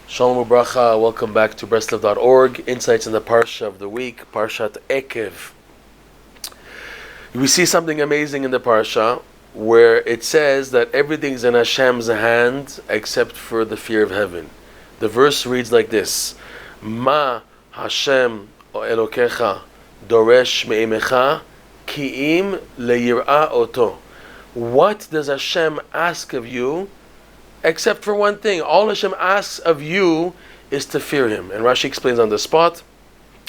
Shalom Ubracha, welcome back to Breslov.org. Insights in the parsha of the week, Parashat Eikev. We see something amazing in the parsha where it says that everything's in HaShem's hand except for the fear of heaven. The verse reads like this: Ma Hashem Elokecha doresh me'imecha ki'im leyir'a oto. What does Hashem ask of you? Except for one thing. All Hashem asks of you is to fear Him. And Rashi explains on the spot.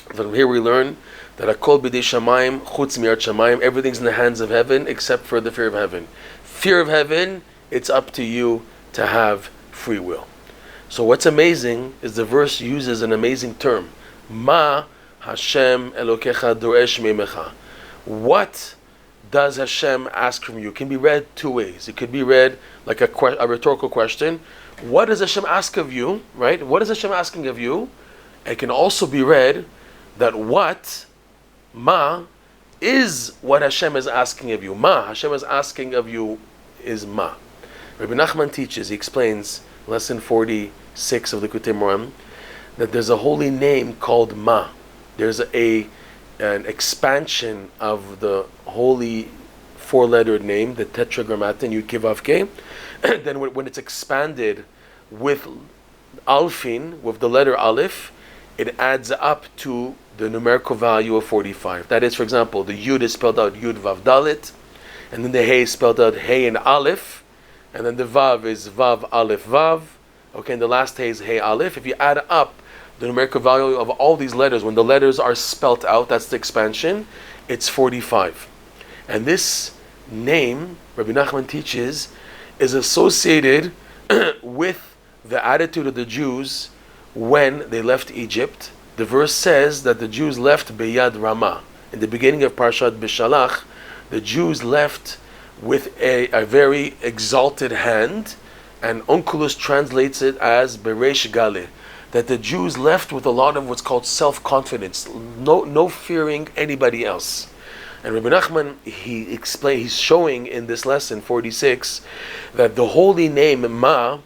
From here we learn that Akol b'dei shamayim chutz mi'at shamayim. Everything's in the hands of heaven except for the fear of heaven. Fear of heaven, it's up to you to have free will. So what's amazing is the verse uses an amazing term. Ma Hashem Elokecha doresh me'imecha. What does Hashem ask from you? It can be read two ways. It could be read like a rhetorical question. What does Hashem ask of you? Right? What is Hashem asking of you? It can also be read that ma, is what Hashem is asking of you. Ma, Hashem is asking of you is ma. Rabbi Nachman teaches, he explains, lesson 46 of the Likutei Moharan, that there's a holy name called Ma. There's an expansion of the holy four-lettered name, the tetragrammaton Yud Kei Vav Kei. Then when it's expanded with alfin, with the letter aleph, it adds up to the numerical value of 45. That is, for example, the Yud is spelled out Yud Vav Dalet, and then the Hey is spelled out Hey and Aleph, and then the Vav is Vav Aleph Vav. Okay, and the last Hey is Hey Aleph. If you add up the numerical value of all these letters, when the letters are spelt out, that's the expansion, it's 45. And this name, Rabbi Nachman teaches, is associated with the attitude of the Jews when they left Egypt. The verse says that the Jews left Beyad Ramah. In the beginning of Parashat Bishalach, the Jews left with a very exalted hand, and Onkelos translates it as Beresh Gale, that the Jews left with a lot of what's called self-confidence, no fearing anybody else. And Rabbi Nachman, he's showing in this lesson 46 that the holy name Ma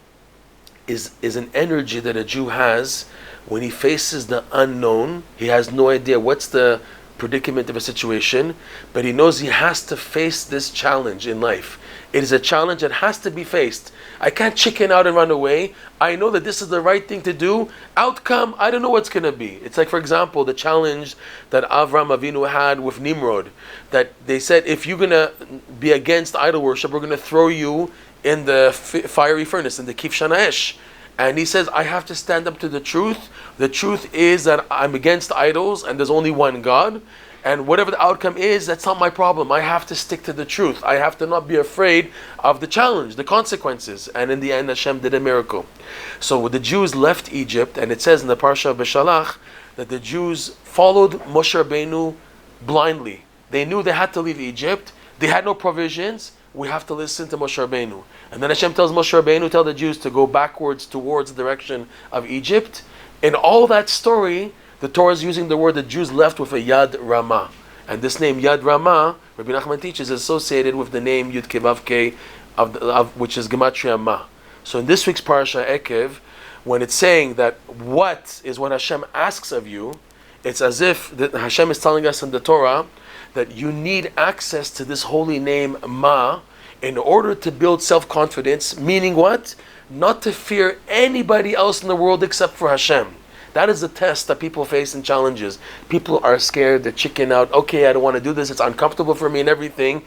is an energy that a Jew has when he faces the unknown. He has no idea what's the predicament of a situation, but he knows he has to face this challenge in life. It is a challenge that has to be faced. I can't chicken out and run away. I know that this is the right thing to do. Outcome, I don't know what's going to be. It's like, for example, the challenge that Avram Avinu had with Nimrod. That they said, if you're going to be against idol worship, we're going to throw you in the fiery furnace, in the Kif Shanaesh. And he says, I have to stand up to the truth. The truth is that I'm against idols and there's only one God. And whatever the outcome is, that's not my problem. I have to stick to the truth. I have to not be afraid of the challenge, the consequences. And in the end, Hashem did a miracle. So when the Jews left Egypt, and it says in the parsha of Beshalach that the Jews followed Moshe Rabbeinu blindly. They knew they had to leave Egypt. They had no provisions. We have to listen to Moshe Rabbeinu. And then Hashem tells Moshe Rabbeinu, tell the Jews to go backwards towards the direction of Egypt. In all that story, the Torah is using the word the Jews left with a Yad Ramah. And this name Yad Ramah, Rabbi Nachman teaches, is associated with the name Yud Kei Vav Kei, which is Gematria Ma. So in this week's Parashat Eikev, when it's saying that what is what Hashem asks of you, it's as if that Hashem is telling us in the Torah that you need access to this holy name Ma in order to build self-confidence, meaning what? Not to fear anybody else in the world except for Hashem. That is the test that people face in challenges. People are scared, they're chicken out. Okay, I don't want to do this, it's uncomfortable for me and everything.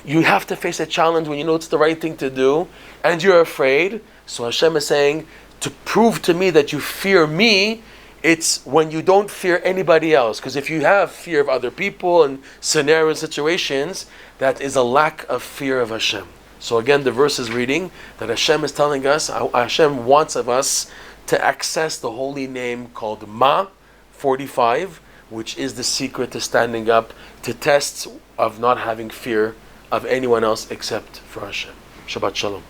You have to face a challenge when you know it's the right thing to do, and you're afraid. So Hashem is saying, to prove to me that you fear me, it's when you don't fear anybody else. Because if you have fear of other people and scenario situations, that is a lack of fear of Hashem. So again, the verse is reading that Hashem is telling us, Hashem wants of us to access the holy name called Ma, 45, which is the secret to standing up to tests of not having fear of anyone else except for Hashem. Shabbat Shalom.